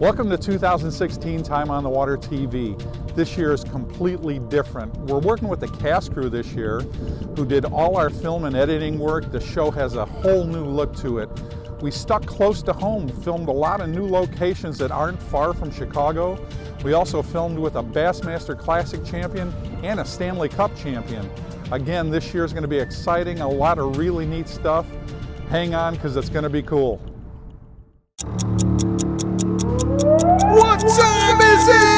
Welcome to 2016 Time on the Water TV. This year is completely different. We're working with the cast crew this year who did all our film and editing work. The show has a whole new look to it. We stuck close to home, filmed a lot of new locations that aren't far from Chicago. We also filmed with a Bassmaster Classic champion and a Stanley Cup champion. Again, this year is going to be exciting, a lot of really neat stuff. Hang on, because it's going to be cool. What time is it?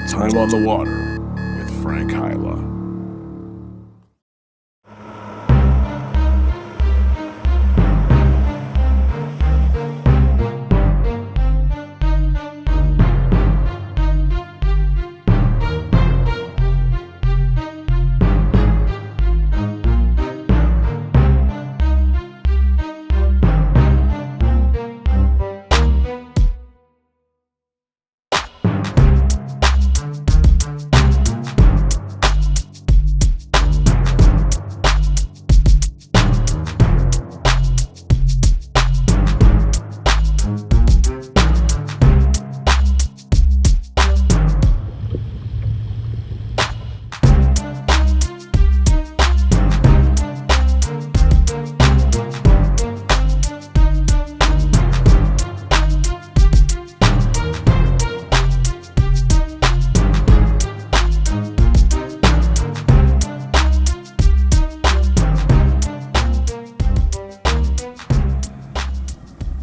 Time on the Water with Frank Hyla.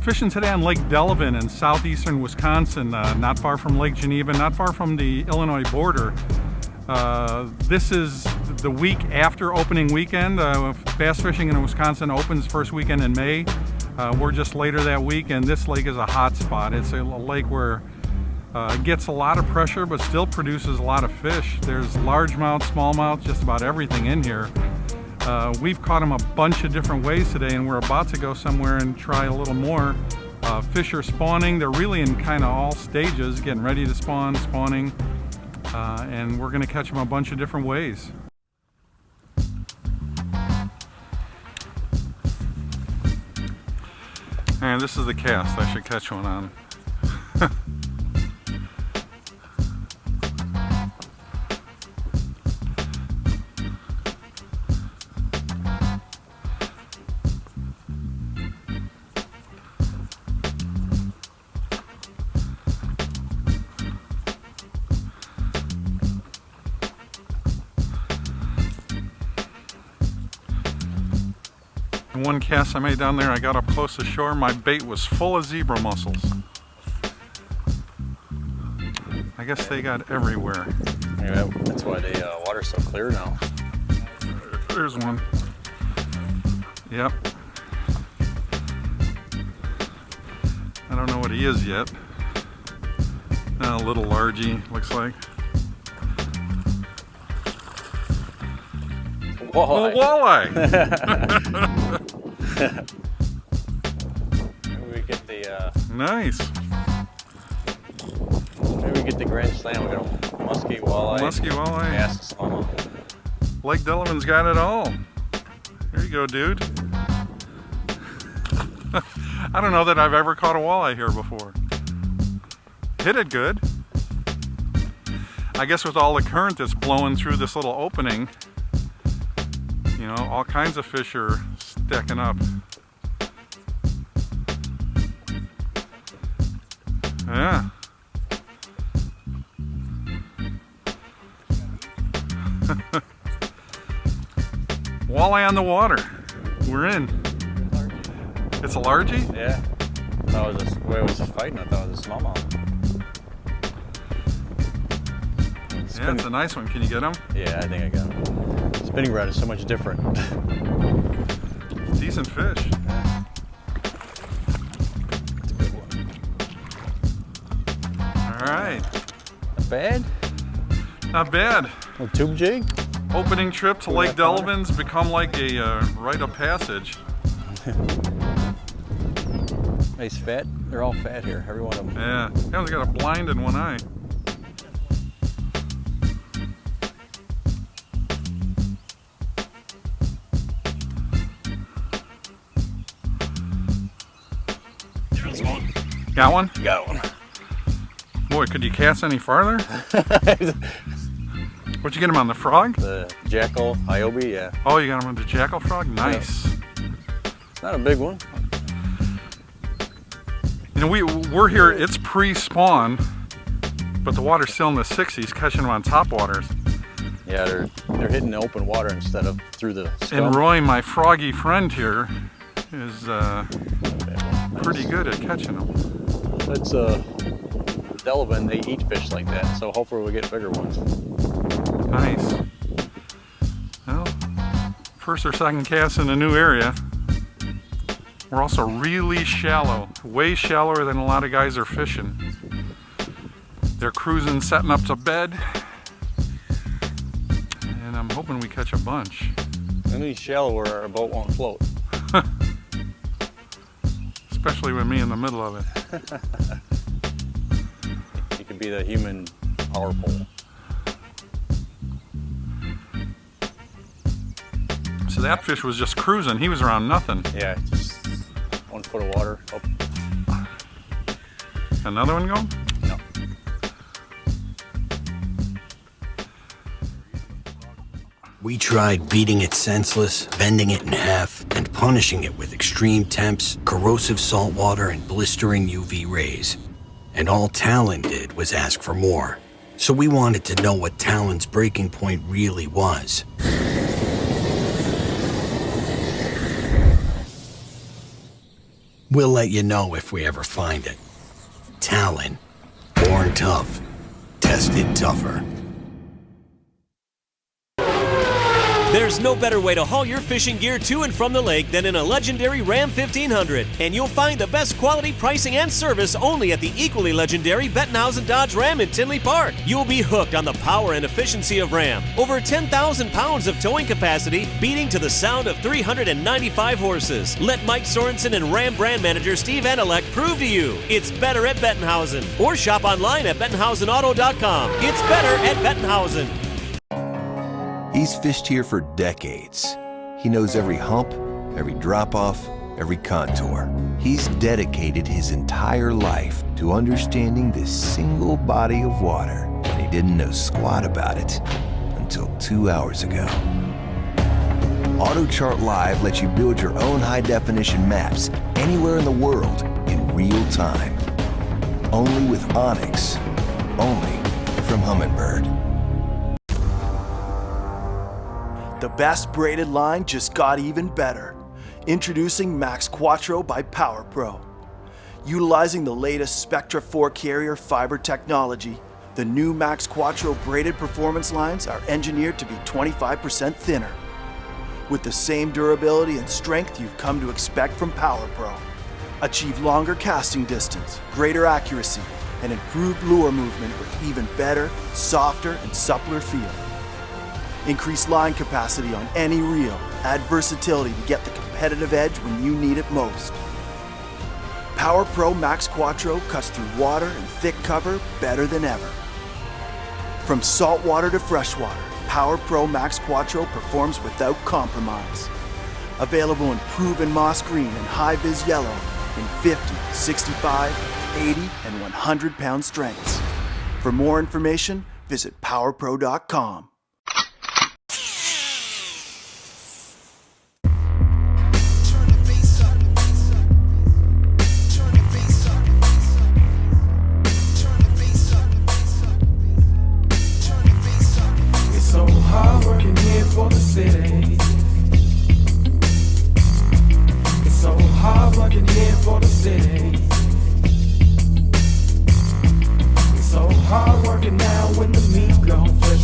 Fishing today on Lake Delavan in southeastern Wisconsin, not far from Lake Geneva, not far from the Illinois border. This is the week after opening weekend. Bass fishing in Wisconsin opens first weekend in May. We're just later that week, and this lake is a hot spot. It's a lake where it gets a lot of pressure but still produces a lot of fish. There's largemouth, smallmouth, just about everything in here. We've caught them a bunch of different ways today, and we're about to go somewhere and try a little more. Fish are spawning. They're really in kind of all stages, getting ready to spawn, spawning, and we're going to catch them a bunch of different ways. And this is the cast. I should catch one on. One cast I made down there, I got up close to shore, my bait was full of zebra mussels. I guess they got everywhere. Yeah, that's why the water's so clear now. There's one. Yep. I don't know what he is yet. A little largy, looks like. Walleye. Oh, walleye! Maybe we get the Nice. maybe we get the Grand Slam. We got a muskie walleye. Muskie walleye. Bass smallmouth. Lake Delavan's got it all. There you go, dude. I don't know that I've ever caught a walleye here before. Hit it good. I guess with all the current that's blowing through this little opening, you know, all kinds of fish are stacking up. Yeah. Walleye on the water. We're in. It's a largie? Yeah. I thought it was fighting. I thought it was a smallmouth. Yeah, it's a nice one. Can you get him? Yeah, I think I got him. Spinning rod is so much different. Decent fish. It's a good one. All right. Not bad. Not bad. Little tube jig. Opening trip to Lake Delavan's become like a rite of passage. Nice fat. They're all fat here, every one of them. Yeah, he only got a blind in one eye. Got one? Got one. Boy, could you cast any farther? What'd you get him on, the frog? The jackal, Iobi, yeah. Oh, you got him on the jackal frog? Nice. Yeah. Not a big one. You know, we're here, it's pre-spawn, but the water's still in the 60s, catching them on top waters. Yeah, they're hitting the open water instead of through the scum. And Roy, my froggy friend here, is pretty good at catching them. That's Delavan, they eat fish like that, so hopefully we'll get bigger ones. Nice. Well, first or second cast in a new area. We're also really shallow, way shallower than a lot of guys are fishing. They're cruising, setting up to bed, and I'm hoping we catch a bunch. Any shallower, our boat won't float. Especially with me in the middle of it. You could be the human power pole. So that fish was just cruising. He was around nothing. Yeah, just 1 foot of water. Oh, Another one going? no. We tried beating it senseless, bending it in half, and punishing it with extreme temps, corrosive salt water, and blistering UV rays. And all Talon did was ask for more. So we wanted to know what Talon's breaking point really was. We'll let you know if we ever find it. Talon. Born tough. Tested tougher. There's no better way to haul your fishing gear to and from the lake than in a legendary Ram 1500. And you'll find the best quality, pricing, and service only at the equally legendary Bettenhausen Dodge Ram in Tinley Park. You'll be hooked on the power and efficiency of Ram. Over 10,000 pounds of towing capacity, beating to the sound of 395 horses. Let Mike Sorensen and Ram brand manager Steve Anelek prove to you it's better at Bettenhausen. Or shop online at BettenhausenAuto.com. It's better at Bettenhausen. He's fished here for decades. He knows every hump, every drop-off, every contour. He's dedicated his entire life to understanding this single body of water, and he didn't know squat about it until 2 hours ago. AutoChart Live lets you build your own high-definition maps anywhere in the world in real time. Only with Onyx. Only from Humminbird. The best braided line just got even better. Introducing Max Quattro by Power Pro. Utilizing the latest Spectra 4 carrier fiber technology, the new Max Quattro braided performance lines are engineered to be 25% thinner. With the same durability and strength you've come to expect from Power Pro. Achieve longer casting distance, greater accuracy, and improved lure movement with even better, softer, and suppler feel. Increase line capacity on any reel, add versatility to get the competitive edge when you need it most. Power Pro Max Quattro cuts through water and thick cover better than ever. From saltwater to freshwater, Power Pro Max Quattro performs without compromise. Available in proven moss green and high-vis yellow in 50, 65, 80, and 100-pound strengths. For more information, visit powerpro.com. For the city, it's so hard working here for the city. It's so hard working now when the meat gon' flip.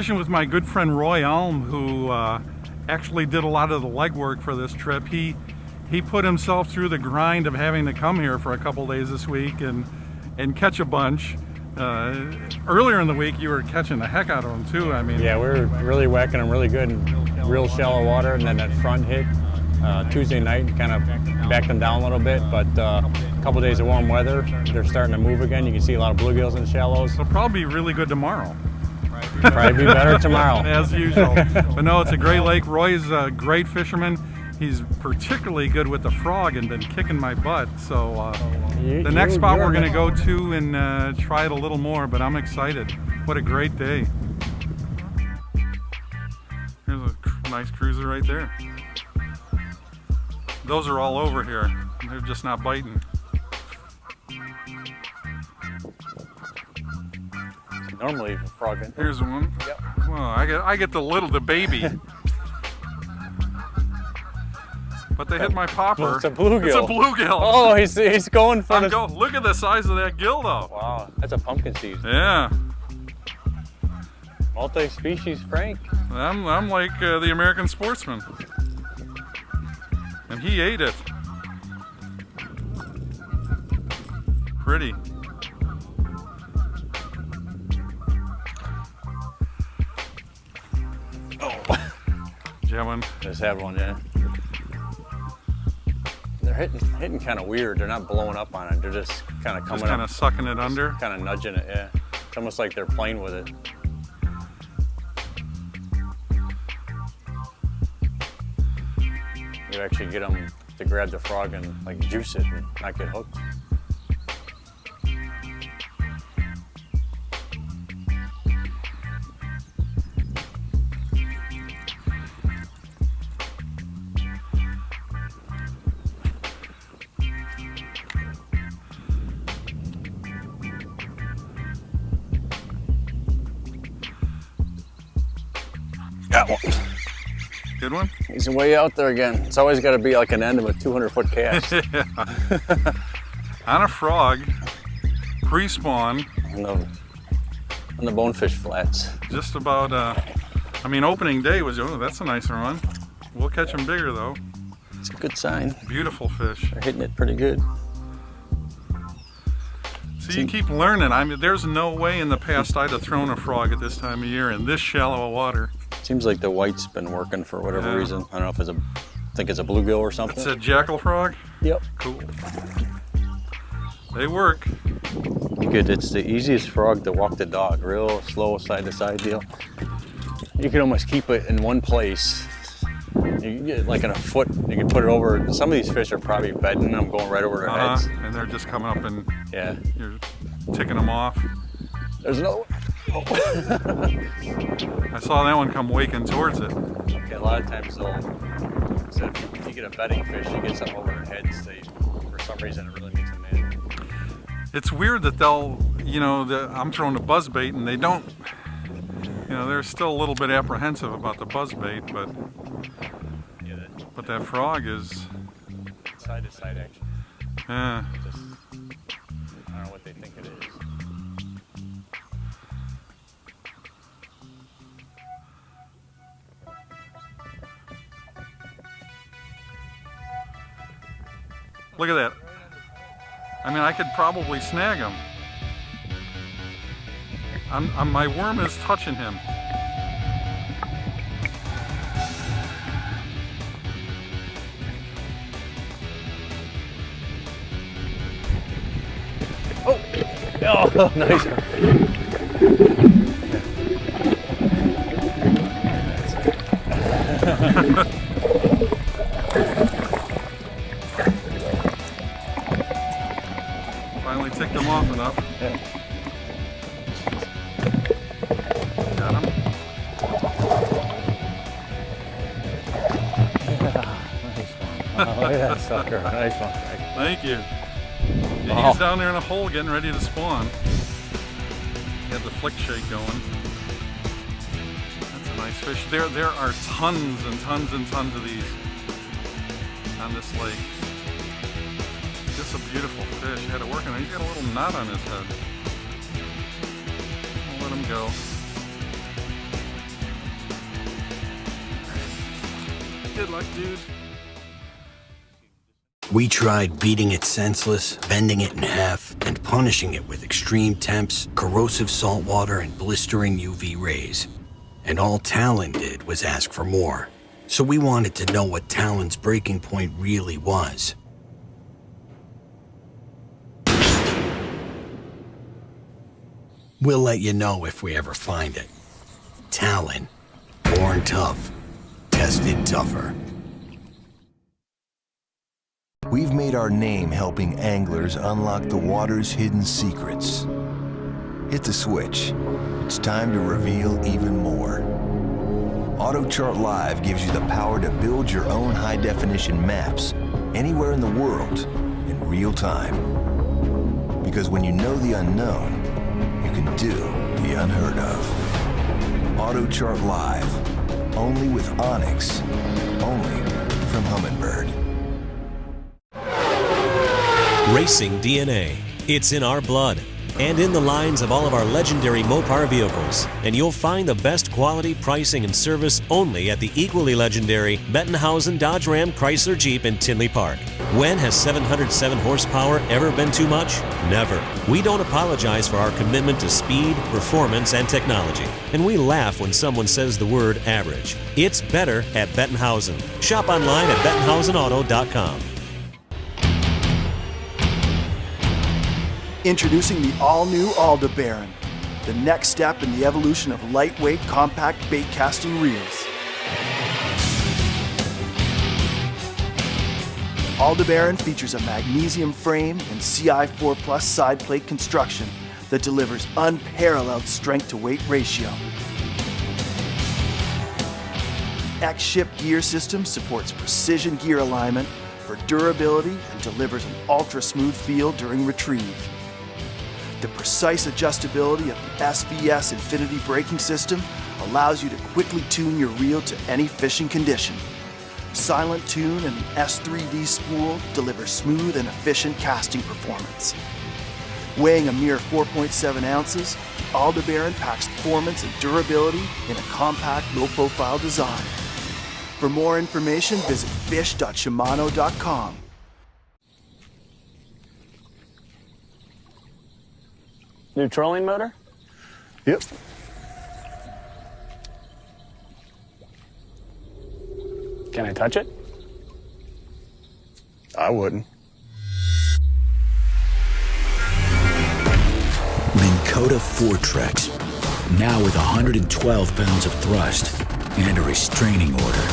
fishing with my good friend Roy Alm, who actually did a lot of the legwork for this trip. He put himself through the grind of having to come here for a couple days this week and catch a bunch. Earlier in the week, you were catching the heck out of them too. I mean, Yeah, we were really whacking them really good in real shallow water, and then that front hit Tuesday night kind of backed them down a little bit, but a couple days of warm weather, they're starting to move again. You can see a lot of bluegills in the shallows. it'll probably be really good tomorrow. Probably be better tomorrow. As usual. But no, it's a great lake. Roy's a great fisherman. He's particularly good with the frog and been kicking my butt. So the next spot we're going to go to and try it a little more, but I'm excited. What a great day. Here's a nice cruiser right there. Those are all over here. They're just not biting. Normally, a frog. Here's one. Yep. Well, I get the baby. But they hit my popper. It's a bluegill. It's a bluegill. Oh, he's going for the... Look at the size of that gill, though. Wow, that's a pumpkin seed. Yeah. Multi-species, Frank. I'm like the American sportsman. And he ate it. Pretty. Oh. Did you have one? Just had one, yeah. They're hitting kind of weird. They're not blowing up on it. They're just kind of coming Just kind of sucking it under? Kind of nudging it, yeah. It's almost like they're playing with it. You actually get them to grab the frog and like juice it and not get hooked. Got one. Good one? He's way out there again. It's always got to be like an end of a 200-foot cast. On a frog, pre-spawn. On the bonefish flats. Just about, I mean, opening day was, oh, that's a nice one. We'll catch them bigger, though. It's a good sign. Beautiful fish. They're hitting it pretty good. So you keep learning. I mean, there's no way in the past I'd have thrown a frog at this time of year in this shallow water. Seems like the white's been working for whatever reason. I don't know if I think it's a bluegill or something. It's a jackal frog? Yep. Cool. They work. It's the easiest frog to walk the dog. Real slow side to side deal. You can almost keep it in one place. You can get like in a foot, you can put it over. Some of these fish are probably bedding them, going right over their heads. And they're just coming up and yeah, you're ticking them off. There's another one. Oh. I saw that one come waking towards it. Okay, a lot of times if you get a bedding fish, you get something over their heads. For some reason, it really makes them mad. It's weird that they'll, I'm throwing a buzzbait and they don't, they're still a little bit apprehensive about the buzzbait, but that frog is side to side action. Yeah. I don't know what they think it is. Look at that. I mean, I could probably snag him. My worm is touching him. Oh, nice one. Finally ticked him off enough. Yeah. Got him. Nice one. Oh, look at that sucker. Nice one. Thank you. Yeah, he's down there in a hole getting ready to spawn. He had the flick shake going. That's a nice fish. There are tons and tons and tons of these on this lake. Just a beautiful fish. He had it working. He's got a little knot on his head. I'll let him go. Good luck, dude. We tried beating it senseless, bending it in half, and punishing it with extreme temps, corrosive salt water, and blistering UV rays. And all Talon did was ask for more. So we wanted to know what Talon's breaking point really was. We'll let you know if we ever find it. Talon. Born tough. Tested tougher. We've made our name helping anglers unlock the water's hidden secrets. Hit the switch. It's time to reveal even more. AutoChart Live gives you the power to build your own high-definition maps anywhere in the world in real time. Because when you know the unknown, you can do the unheard of. AutoChart Live. Only with Onyx. Only from Humminbird. Racing DNA. It's in our blood and in the lines of all of our legendary Mopar vehicles. And you'll find the best quality, pricing, and service only at the equally legendary Bettenhausen Dodge Ram Chrysler Jeep in Tinley Park. When has 707 horsepower ever been too much? Never. We don't apologize for our commitment to speed, performance, and technology. And we laugh when someone says the word average. It's better at Bettenhausen. Shop online at BettenhausenAuto.com. Introducing the all-new Aldebaran, the next step in the evolution of lightweight, compact bait casting reels. Aldebaran features a magnesium frame and CI4 Plus side plate construction that delivers unparalleled strength-to-weight ratio. X-Ship gear system supports precision gear alignment for durability and delivers an ultra-smooth feel during retrieve. The precise adjustability of the SVS Infinity braking system allows you to quickly tune your reel to any fishing condition. Silent Tune and the S3D spool deliver smooth and efficient casting performance. Weighing a mere 4.7 ounces, the Aldebaran packs performance and durability in a compact, low-profile design. For more information, visit fish.shimano.com. New trolling motor? Yep. Can I touch it? I wouldn't. Minn Kota Fortrex, now with 112 pounds of thrust and a restraining order.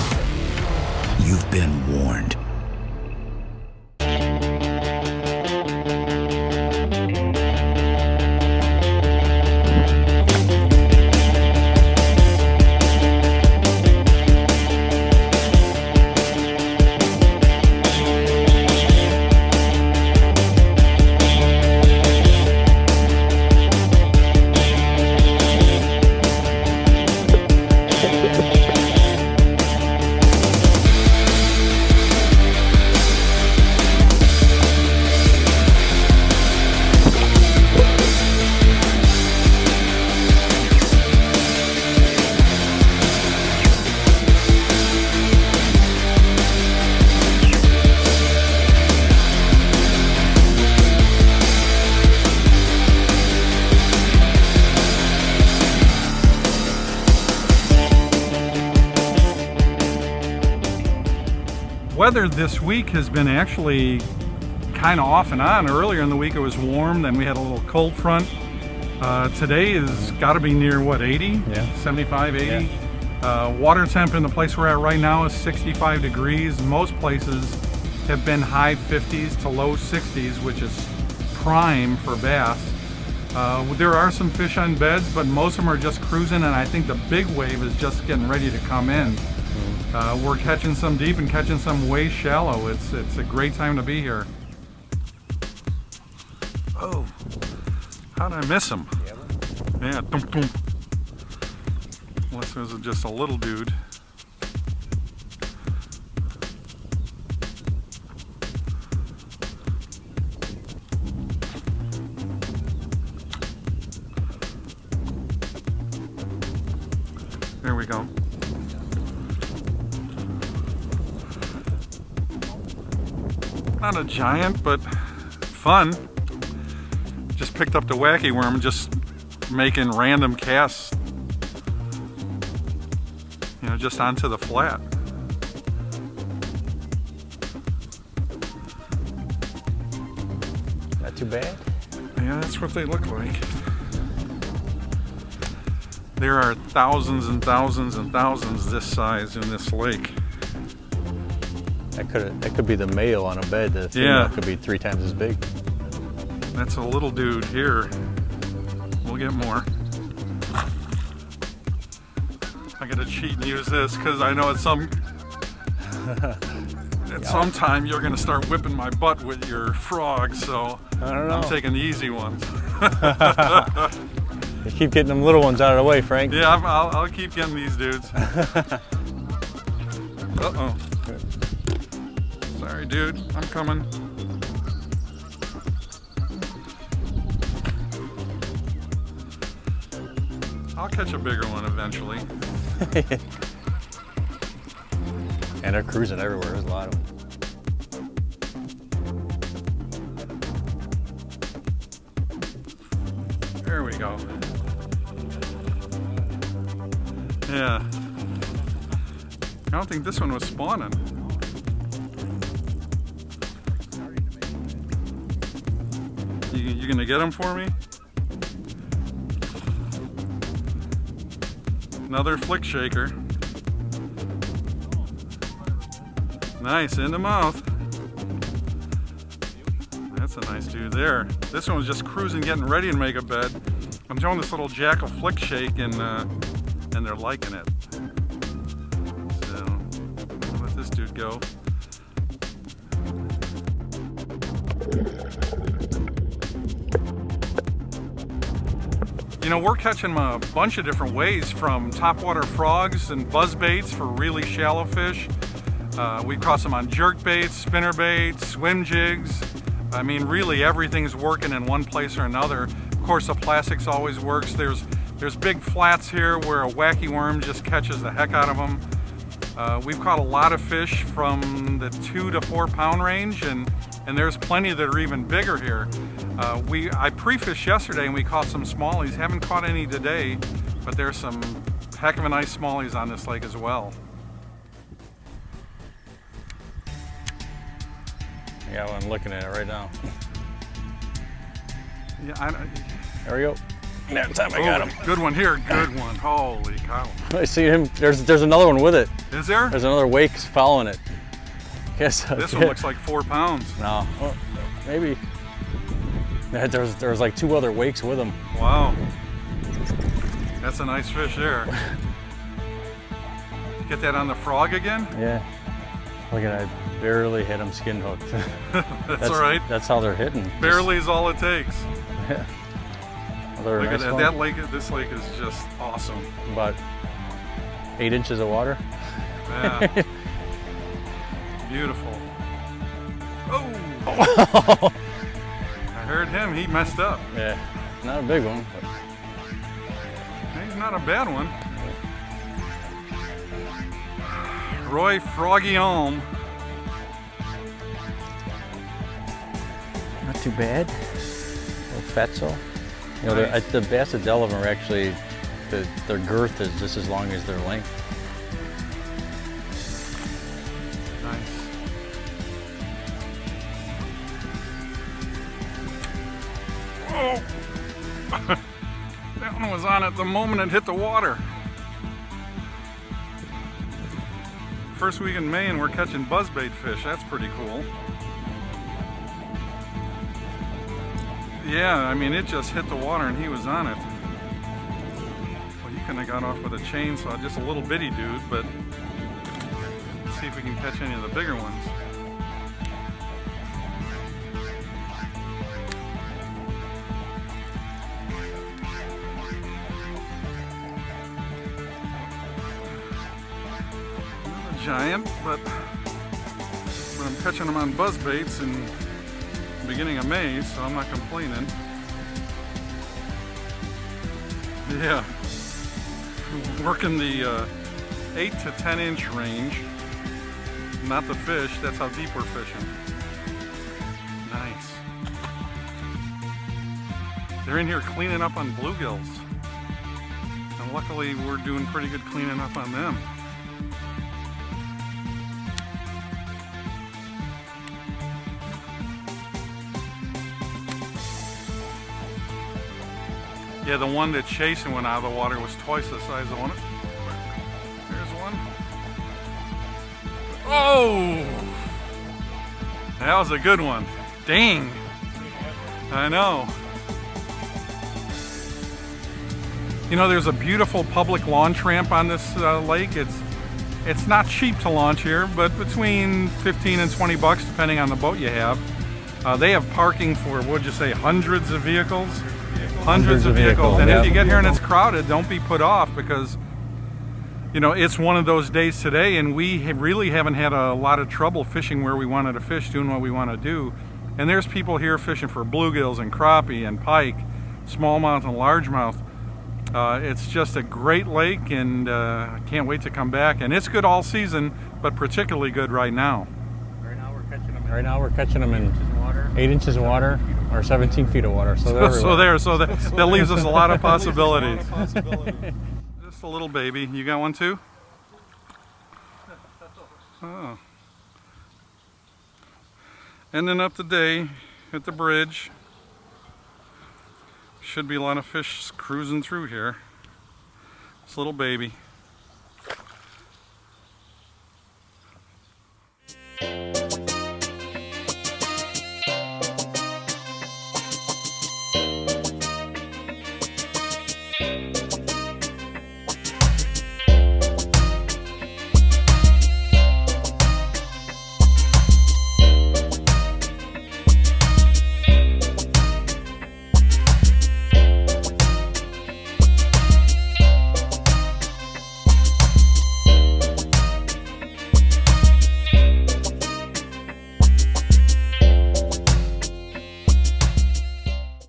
You've been warned. Weather this week has been actually kind of off and on. Earlier in the week it was warm, then we had a little cold front. Today is got to be near what, 80? Yeah. 75, 80. Yeah. Water temp in the place we're at right now is 65 degrees. Most places have been high 50s to low 60s, which is prime for bass. There are some fish on beds, but most of them are just cruising, and I think the big wave is just getting ready to come in. We're catching some deep and catching some way shallow. It's a great time to be here. Oh, how did I miss him? Yeah, thump, thump. Unless it was just a little dude. There we go. Not a giant, but fun. Just picked up the wacky worm, just making random casts, you know, just onto the flat. Not too bad. Yeah, that's what they look like. There are thousands and thousands and thousands this size in this lake. That could be the male on a bed. The female could be 3 times as big. That's a little dude here. We'll get more. I gotta cheat and use this because I know at some time you're gonna start whipping my butt with your frogs, so I don't know. I'm taking the easy ones. You keep getting them little ones out of the way, Frank. Yeah, I'll keep getting these dudes. Uh-oh. Sorry, dude. I'm coming. I'll catch a bigger one eventually. And they're cruising everywhere. There's a lot of them. There we go. Yeah. I don't think this one was spawning. You gonna get them for me? Another flick shaker. Nice, in the mouth. That's a nice dude there. This one was just cruising, getting ready to make a bed. I'm showing this little jackal flick shake, and they're liking it. So, I'll let this dude go. You know, we're catching them a bunch of different ways, from topwater frogs and buzz baits for really shallow fish. We caught them on jerk baits, spinner baits, swim jigs. I mean, really everything's working in one place or another. Of course, the plastics always works. There's big flats here where a wacky worm just catches the heck out of them. We've caught a lot of fish from the 2 to 4 pound range, and there's plenty that are even bigger here. I pre-fished yesterday and we caught some smallies. Haven't caught any today, but there's some heck of a nice smallies on this lake as well. Yeah, well, I'm looking at it right now. Yeah, there we go. That time I got him. Good one here, good one. Holy cow. I see him. There's another one with it. Is there? There's another wake following it. Guess this one looks like 4 pounds. No, well, maybe. There's like 2 other wakes with him. Wow. That's a nice fish there. Get that on the frog again? Yeah. Look at that. Barely hit him skin hooked. That's all right. That's how they're hitting. Barely is all it takes. Yeah. Look at that. That lake. This lake is just awesome. About 8 inches of water. Yeah. Beautiful. Oh! I heard him. He messed up. Yeah. Not a big one. But... He's not a bad one. Roy Froggy Alm. Not too bad. A little fatso. You know, nice. The bass at Delavan are actually, their girth is just as long as their length. Nice. Oh! That one was on it the moment it hit the water. First week in May and we're catching buzzbait fish. That's pretty cool. Yeah, I mean, it just hit the water and he was on it. Well, he couldn't have got off with a chainsaw, just a little bitty dude, but let's see if we can catch any of the bigger ones. Not a giant, but I'm catching them on buzz baits and beginning of May, so I'm not complaining. Yeah, working the 8 to 10 inch range, not the fish. That's how deep we're fishing. They're in here cleaning up on bluegills. And luckily we're doing pretty good cleaning up on them. Yeah, the one that chasing went out of the water was twice the size of one. There's one. Oh! That was a good one. Dang. I know. You know, there's a beautiful public launch ramp on this lake. It's not cheap to launch here, but between 15 and 20 bucks depending on the boat you have. They have parking for, what'd you say, hundreds of vehicles? Hundreds of vehicles. And if you get here and it's crowded, don't be put off, because you know, it's one of those days today, and we really haven't had a lot of trouble fishing where we wanted to fish, doing what we want to do. And there's people here fishing for bluegills and crappie and pike, smallmouth and largemouth. It's just a great lake, and I can't wait to come back. And it's good all season, but particularly good right now. Right now we're catching them in 8 inches of water or 17 feet of water. So that leaves us a lot of possibilities. Just a little baby. You got one too? Oh. Ending up the day at the bridge. Should be a lot of fish cruising through here. This little baby.